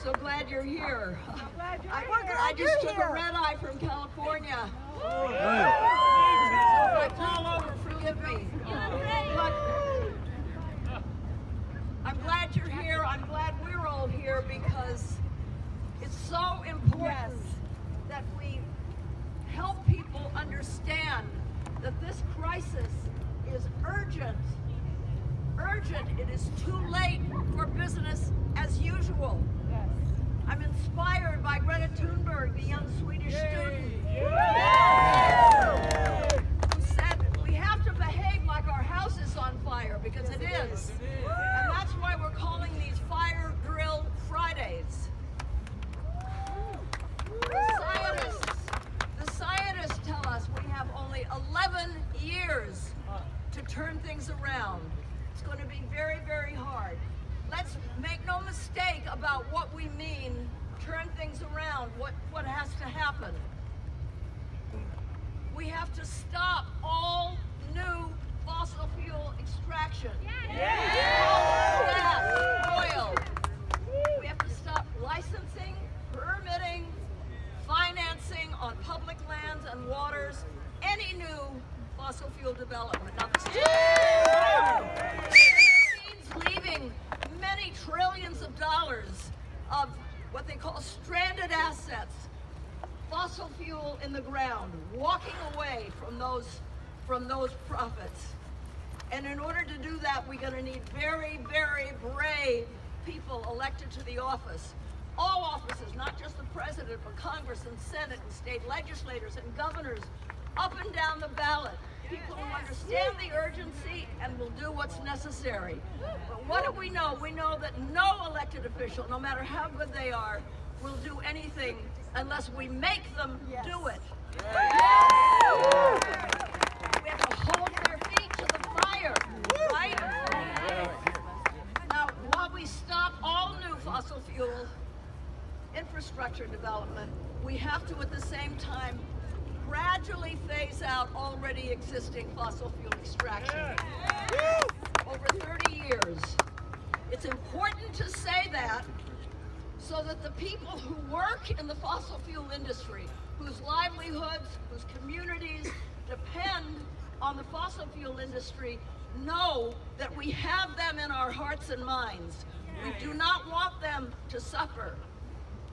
so glad you're here. I just took a red eye from California. So if I fall over, forgive me. But I'm glad you're here. I'm glad we're all here because it's so important that we help people understand that this crisis is urgent. Urgent. It is too late for business as usual. Yes. I'm inspired by Greta Thunberg, the young Swedish student, who said we have to behave like our house is on fire, because it is. And that's why we're calling these Fire Drill Fridays. The scientists tell us we have only 11 years to turn things around. It's going to be very, very hard. Let's make no mistake about what we mean, turn things around, what has to happen. We have to stop all new fossil fuel extraction. Gas, oil. We have to stop licensing, permitting, financing on public lands and waters, any new fossil fuel development. Now, this means leaving many trillions of dollars of what they call stranded assets, fossil fuel in the ground, walking away from those profits. And in order to do that, we're going to need very, very brave people elected to the office. All offices, not just the president, but Congress and Senate and state legislators and governors, up and down the ballot. People who understand the urgency and will do what's necessary. But what do we know? We know that no elected official, no matter how good they are, will do anything unless we make them do it. We have to hold their feet to the fire, right? Now, while we stop all new fossil fuel infrastructure development, we have to at the same time gradually phase out already existing fossil fuel extraction over 30 years. It's important to say that so that the people who work in the fossil fuel industry, whose livelihoods, whose communities depend on the fossil fuel industry, know that we have them in our hearts and minds. We do not want them to suffer.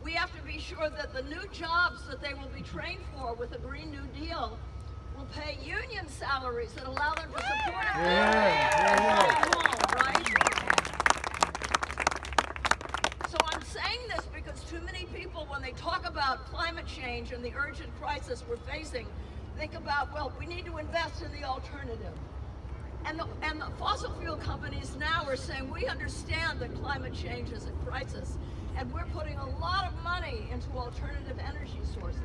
We have to be sure that the new jobs that they will be trained for with a Green New Deal will pay union salaries that allow them to support a home, right? So I'm saying this because too many people, when they talk about climate change and the urgent crisis we're facing, think about, well, we need to invest in the alternative. And the fossil fuel companies now are saying, we understand that climate change is a crisis, and we're putting a lot of money into alternative energy sources.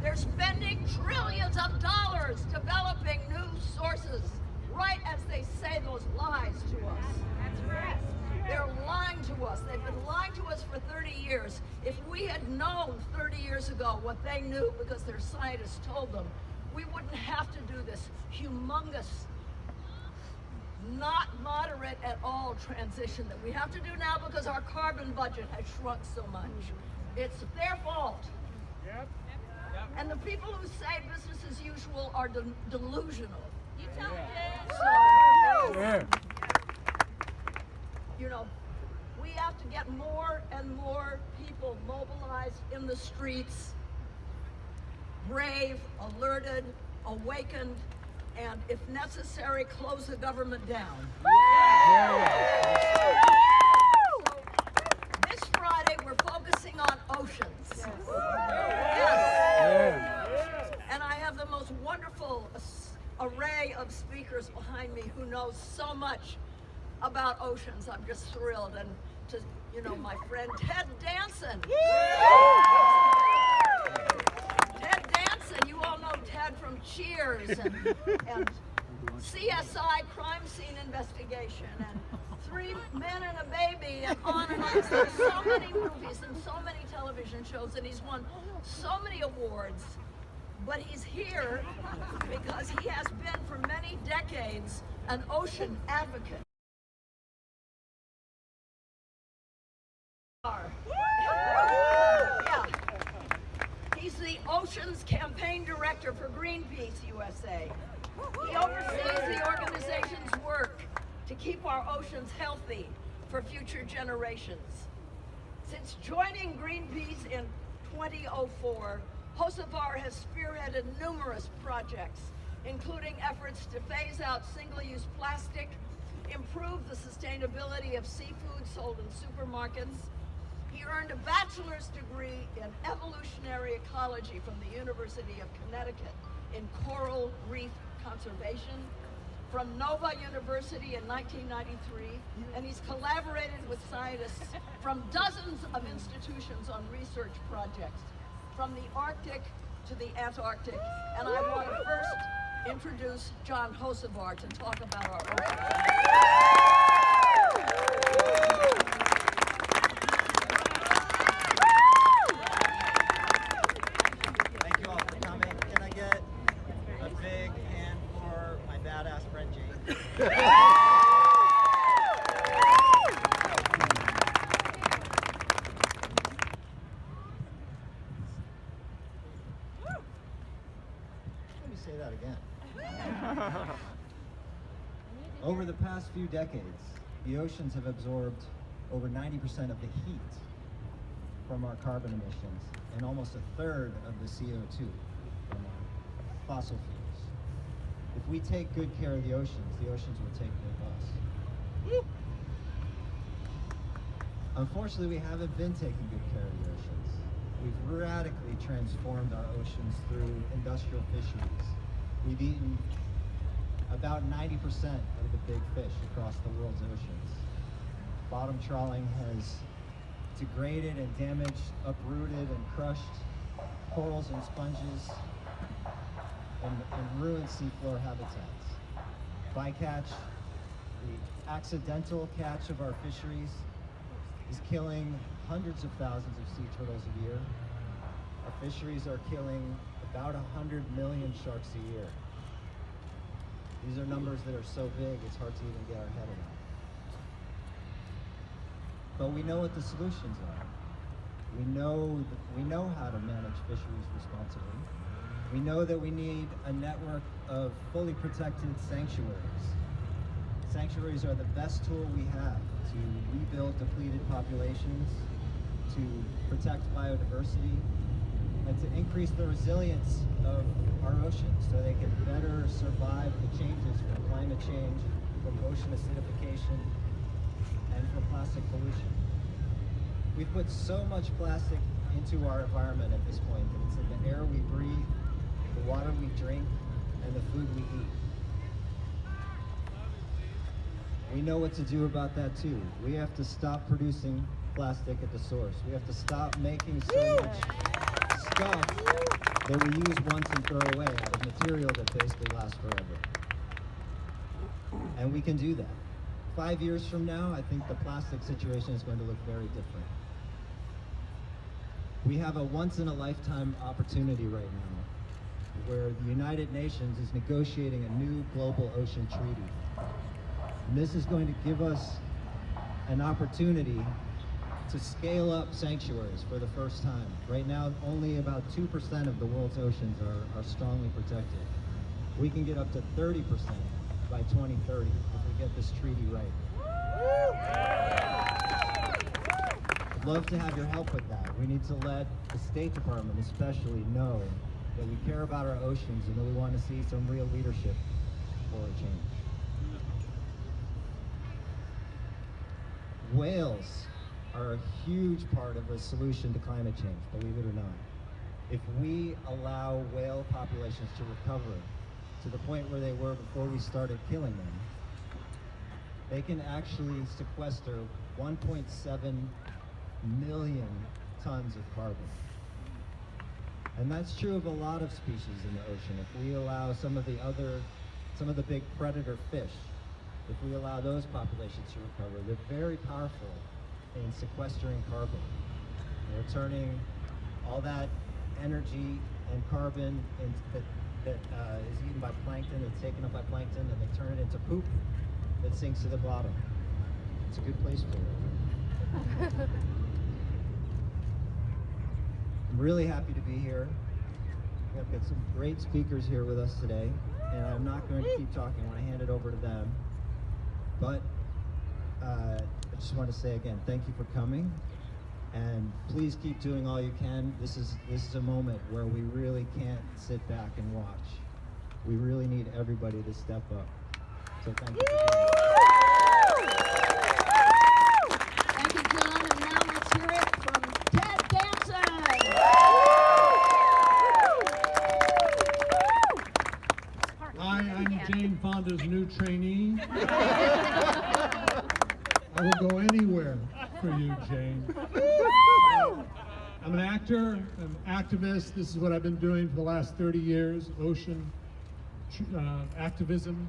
They're spending trillions of dollars developing new sources, right as they say those lies to us. That's right. They're lying to us. They've been lying to us for 30 years. If we had known 30 years ago what they knew because their scientists told them, we wouldn't have to do this humongous, not moderate at all transition that we have to do now because our carbon budget has shrunk so much. It's their fault. And the people who say business as usual are delusional. You tell me. So, you know, we have to get more and more people mobilized in the streets, brave, alerted, awakened, and if necessary, close the government down. So, this Friday, we're focusing on oceans. Yes. And I have the most wonderful array of speakers behind me who knows so much about oceans. I'm just thrilled. And to, my friend Ted Danson. Ted Danson, you all know Ted from Cheers and CSI Crime Scene Investigation and Three Men and a Baby and on and on. There's so many movies and so many television shows, and he's won so many awards. But he's here because he has been for many decades an ocean advocate. USA. He oversees the organization's work to keep our oceans healthy for future generations. Since joining Greenpeace in 2004, Hocevar has spearheaded numerous projects, including efforts to phase out single-use plastic, improve the sustainability of seafood sold in supermarkets. He earned a bachelor's degree in evolutionary ecology from the University of Connecticut in coral reef conservation from Nova University in 1993, and he's collaborated with scientists from dozens of institutions on research projects, from the Arctic to the Antarctic. And I want to first introduce John Hocevar to talk about our oceans. Thank you all for coming. Can I get a big hand for my badass friend Jane? Let me say that again. Over the past few decades, the oceans have absorbed over 90% of the heat from our carbon emissions and almost a third of the CO2 from our fossil fuels. If we take good care of the oceans will take care of us. Unfortunately, we haven't been taking good care of the oceans. We've radically transformed our oceans through industrial fisheries. We've eaten about 90% of the big fish across the world's oceans. Bottom trawling has degraded and damaged, uprooted and crushed corals and sponges and ruined seafloor habitats. Bycatch, the accidental catch of our fisheries, is killing hundreds of thousands of sea turtles a year. Our fisheries are killing about 100 million sharks a year. These are numbers that are so big, it's hard to even get our head around. But we know what the solutions are. We know how to manage fisheries responsibly. We know that we need a network of fully protected sanctuaries. Sanctuaries are the best tool we have to rebuild depleted populations, to protect biodiversity, and to increase the resilience of our oceans so they can better survive the changes from climate change, from ocean acidification, and from plastic pollution. We've put so much plastic into our environment at this point that it's in the air we breathe, the water we drink, and the food we eat. We know what to do about that too. We have to stop producing plastic at the source. We have to stop making so much stuff that we use once and throw away out of material that basically lasts forever. And we can do that. 5 years from now, I think the plastic situation is going to look very different. We have a once-in-a-lifetime opportunity right now where the United Nations is negotiating a new global ocean treaty. And this is going to give us an opportunity to scale up sanctuaries for the first time. Right now, only about 2% of the world's oceans are strongly protected. We can get up to 30% by 2030 if we get this treaty right. I'd love to have your help with that. We need to let the State Department especially know that we care about our oceans and that we want to see some real leadership for a change. Whales are a huge part of the solution to climate change, believe it or not. If we allow whale populations to recover to the point where they were before we started killing them, they can actually sequester 1.7 million tons of carbon. And that's true of a lot of species in the ocean. If we allow some of the big predator fish, if we allow those populations to recover, they're very powerful in sequestering carbon. They're turning all that energy and carbon that is eaten by plankton, that's taken up by plankton, and they turn it into poop that sinks to the bottom. It's a good place for it. I'm really happy to be here. I've got some great speakers here with us today, and I'm not going to keep talking. I want to hand it over to them. But I just want to say again, thank you for coming, and please keep doing all you can. This is a moment where we really can't sit back and watch. We really need everybody to step up. So thank you for doing Thank you, John. And now let's hear it from Ted Danson. Hi, I'm Jane Fonda's new trainee. I will go anywhere for you, Jane. I'm an actor, I'm an activist. This is what I've been doing for the last 30 years, ocean activism.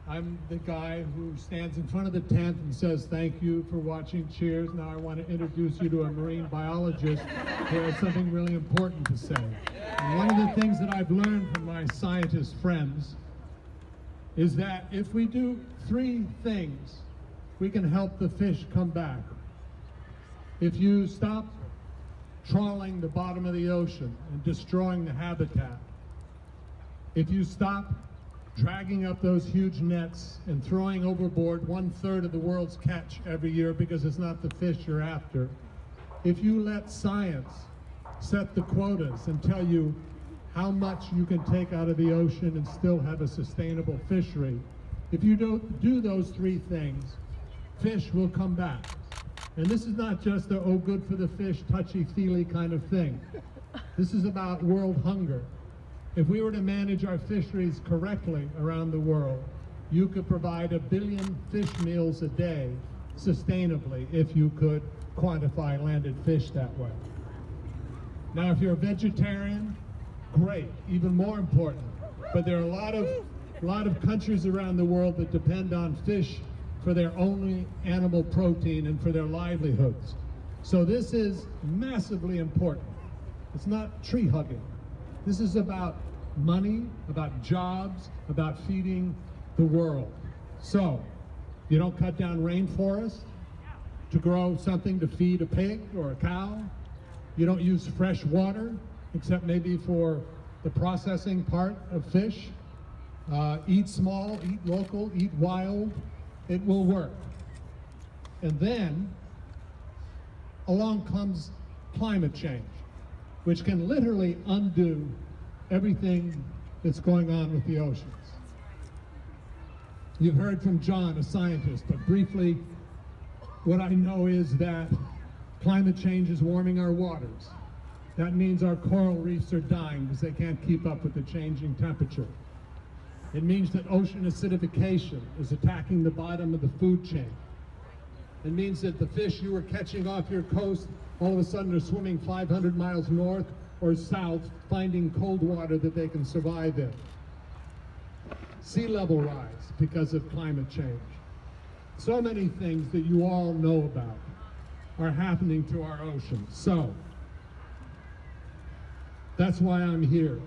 I'm the guy who stands in front of the tent and says, thank you for watching, cheers. Now I want to introduce you to a marine biologist who has something really important to say. And one of the things that I've learned from my scientist friends is that if we do 3 things, we can help the fish come back. If you stop trawling the bottom of the ocean and destroying the habitat, if you stop dragging up those huge nets and throwing overboard 1/3 of the world's catch every year because it's not the fish you're after, if you let science set the quotas and tell you how much you can take out of the ocean and still have a sustainable fishery, if you don't do those 3 things, fish will come back. And this is not just a, oh, good for the fish, touchy-feely kind of thing. This is about world hunger. If we were to manage our fisheries correctly around the world, you could provide 1 billion fish meals a day sustainably if you could quantify landed fish that way. Now, if you're a vegetarian, great, even more important. But there are a lot of countries around the world that depend on fish for their only animal protein and for their livelihoods. So this is massively important. It's not tree hugging. This is about money, about jobs, about feeding the world. So, you don't cut down rainforest to grow something to feed a pig or a cow. You don't use fresh water, except maybe for the processing part of fish. Eat small, eat local, eat wild. It will work. And then, along comes climate change, which can literally undo everything that's going on with the oceans. You've heard from John, a scientist, but briefly, what I know is that climate change is warming our waters. That means our coral reefs are dying because they can't keep up with the changing temperature. It means that ocean acidification is attacking the bottom of the food chain. It means that the fish you were catching off your coast all of a sudden are swimming 500 miles north or south, finding cold water that they can survive in. Sea level rise because of climate change. So many things that you all know about are happening to our oceans. So, that's why I'm here.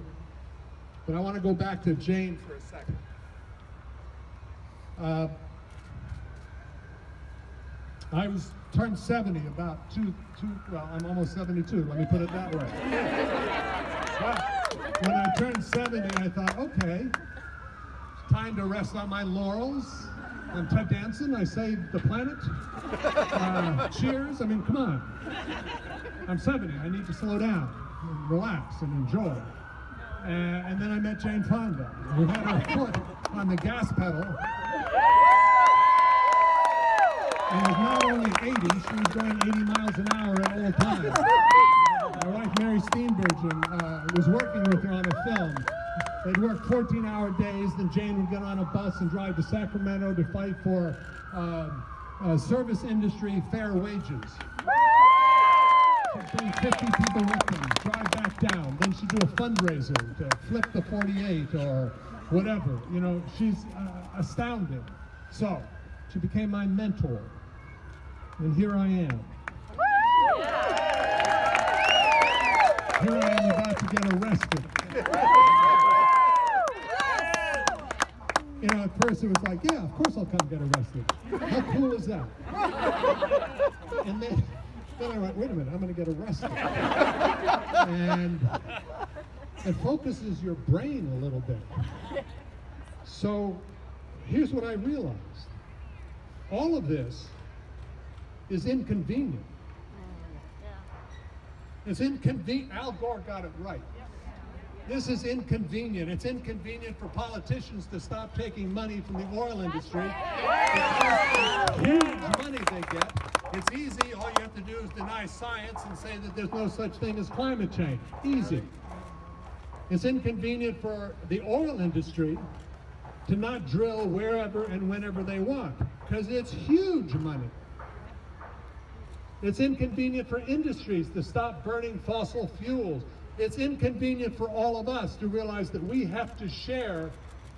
But I want to go back to Jane for a second. I turned 70 about well, I'm almost 72, let me put it that way. But when I turned 70, I thought, okay, time to rest on my laurels. I'm Ted Danson, I saved the planet. Cheers, I mean, come on. I'm 70, I need to slow down, and relax, and enjoy. And then I met Jane Fonda, who had her foot on the gas pedal. And was not only 80, she was going 80 miles an hour at all times. My wife, Mary Steenburgen, was working with her on a film. They'd work 14-hour days, then Jane would get on a bus and drive to Sacramento to fight for service industry fair wages. She'd bring 50 people with them, drive back down. Then she'd do a fundraiser to flip the 48 or whatever. You know, she's astounding. So, she became my mentor. And here I am. Here I am about to get arrested. You know, at first it was like, yeah, of course I'll come get arrested. How cool is that? And then I went, wait a minute, I'm going to get arrested. And and focuses your brain a little bit. So here's what I realized. All of this is inconvenient. It's inconvenient. Al Gore got it right. This is inconvenient. It's inconvenient for politicians to stop taking money from the oil industry. Because the huge money they get. It's easy. All you have to do is deny science and say that there's no such thing as climate change. Easy. It's inconvenient for the oil industry to not drill wherever and whenever they want, because it's huge money. It's inconvenient for industries to stop burning fossil fuels. It's inconvenient for all of us to realize that we have to share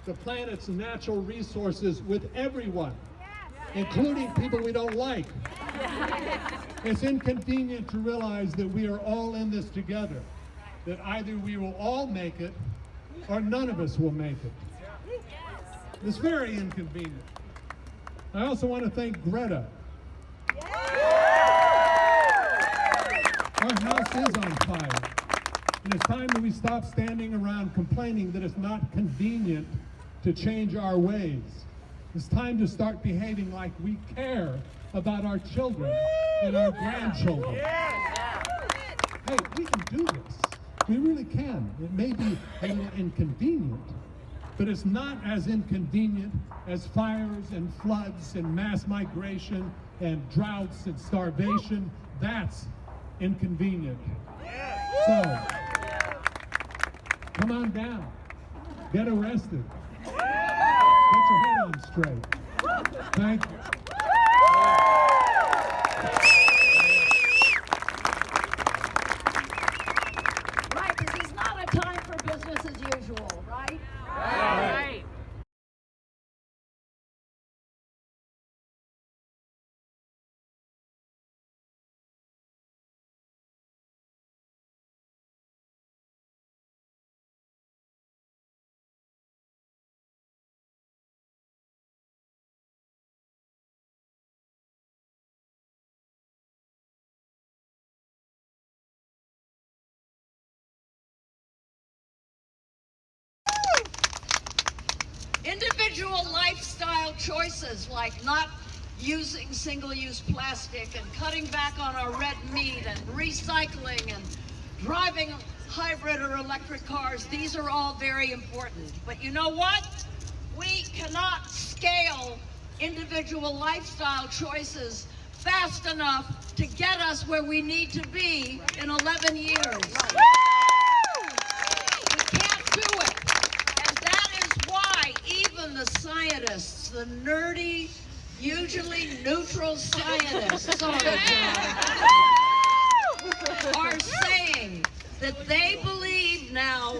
the planet's natural resources with everyone, including people we don't like. It's inconvenient to realize that we are all in this together, that either we will all make it or none of us will make it. It's very inconvenient. I also want to thank Greta. Our house is on fire. And it's time that we stop standing around complaining that it's not convenient to change our ways. It's time to start behaving like we care about our children and our grandchildren. Hey, we can do this. We really can. It may be a little inconvenient, but it's not as inconvenient as fires and floods and mass migration and droughts and starvation. That's inconvenient. So, come on down. Get arrested. Get your head on straight. Thank you. Right, this is not a time for business as usual, right? Right. Individual lifestyle choices like not using single-use plastic and cutting back on our red meat and recycling and driving hybrid or electric cars, these are all very important. But you know what? We cannot scale individual lifestyle choices fast enough to get us where we need to be in 11 years. We can't do it. And that is why even the scientists, the nerdy, usually neutral scientists on the job, are saying that they believe now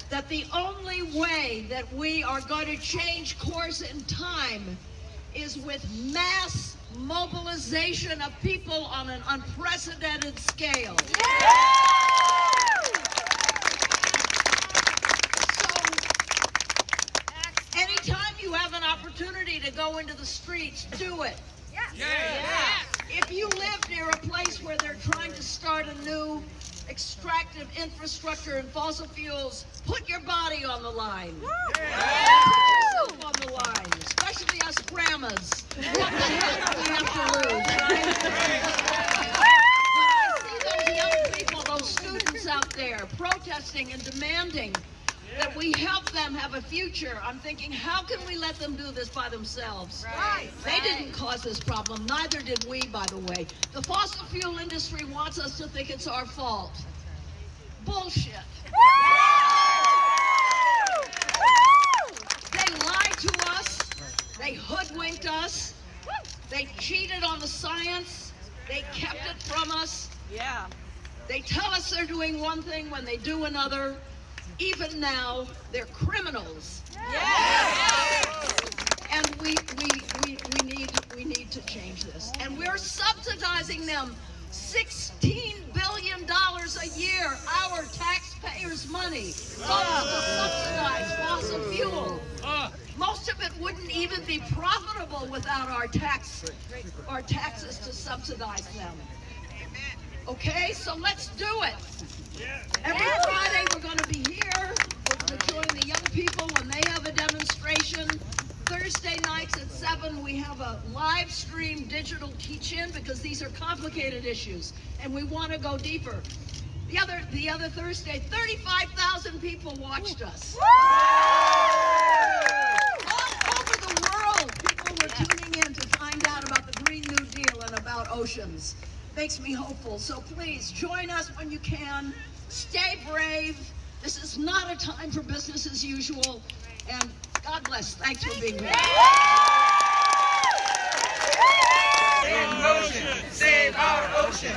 that the only way that we are going to change course in time is with mass mobilization of people on an unprecedented scale. Anytime you have an opportunity to go into the streets, do it. If you live near a place where they're trying to start a new extractive infrastructure and fossil fuels, put your body on the line. Put yourself on the line, especially us grandmas. What the heck do we have to lose, right? When I see those young people, those students out there protesting and demanding that we help them have a future, I'm thinking, how can we let them do this by themselves? They didn't cause this problem, neither did we, by the way. The fossil fuel industry wants us to think it's our fault. Bullshit. They lied to us, they hoodwinked us, they cheated on the science, they kept it from us. They tell us they're doing one thing when they do another. Even now, they're criminals. And we need to change this. And we're subsidizing them $16 billion a year, our taxpayers' money, goes to subsidize fossil fuel. Most of it wouldn't even be profitable without our taxes to subsidize them. Okay, so let's do it. Every Friday we're going to be here to join the young people when they have a demonstration. Thursday nights at 7 we have a live stream digital teach-in because these are complicated issues and we want to go deeper. The other Thursday, 35,000 people watched us. All over the world, people were tuning in to find out about the Green New Deal and about oceans. Makes me hopeful. So please join us when you can. Stay brave. This is not a time for business as usual. And God bless. Thanks for being here. Save our ocean! Save our ocean!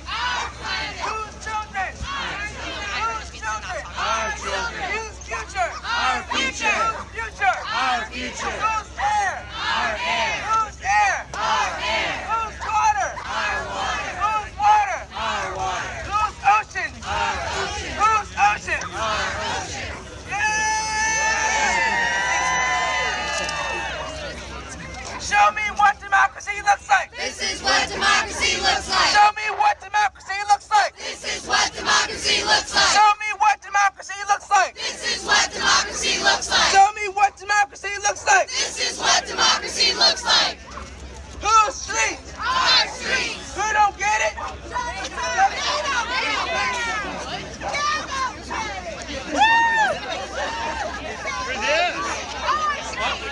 Our planet! Whose children? Whose children? Our children! Whose future? Our future! Whose future? Our future! Whose air? Our air! Whose air? Our air! Whose water? Our water! Whose water? Our water! Whose ocean? Our ocean! Whose ocean? Our ocean! Show me what democracy looks like. This is what democracy looks like. Show me what democracy looks like. This is what democracy looks like. Show me what democracy looks like. This is what democracy looks like. Show me what democracy looks like. This is what democracy looks like. Whose streets? Our streets. Who don't get it?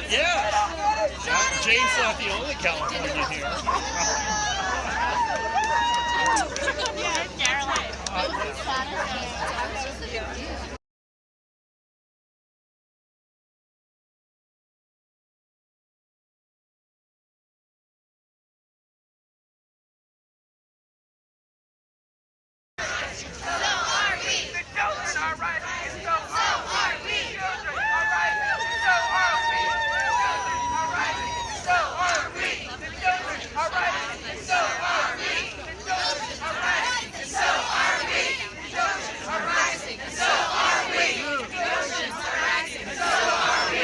Yeah. Jane's not the only California here. The children are rising, and so are we. Children are rising, and so are we. Children are rising, and so are we. The children are rising, and so are we. The children are rising, and so are we. The children are rising, and so are we. The children are rising, and so are we.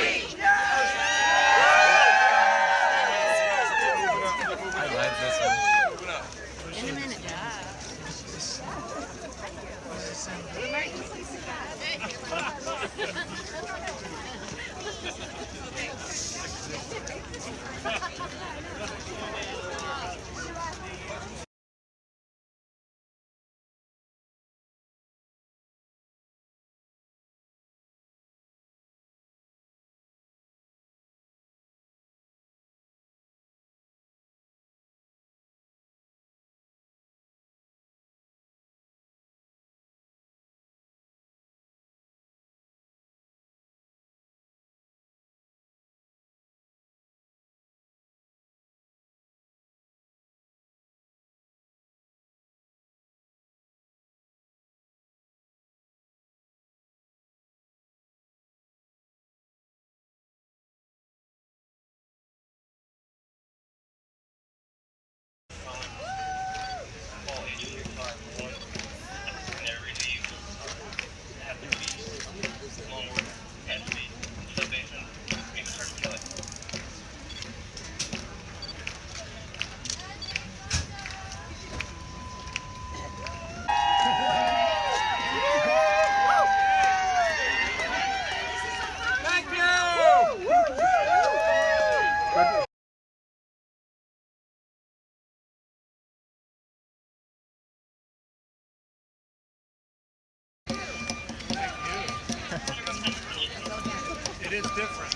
It is different.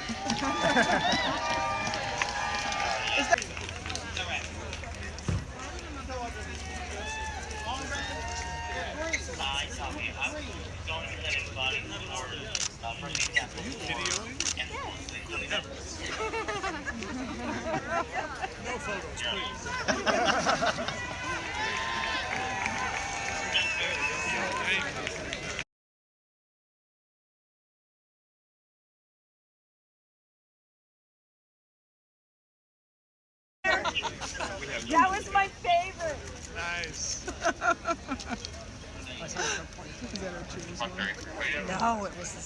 No photos, please. That was my favorite. Nice. No, it was the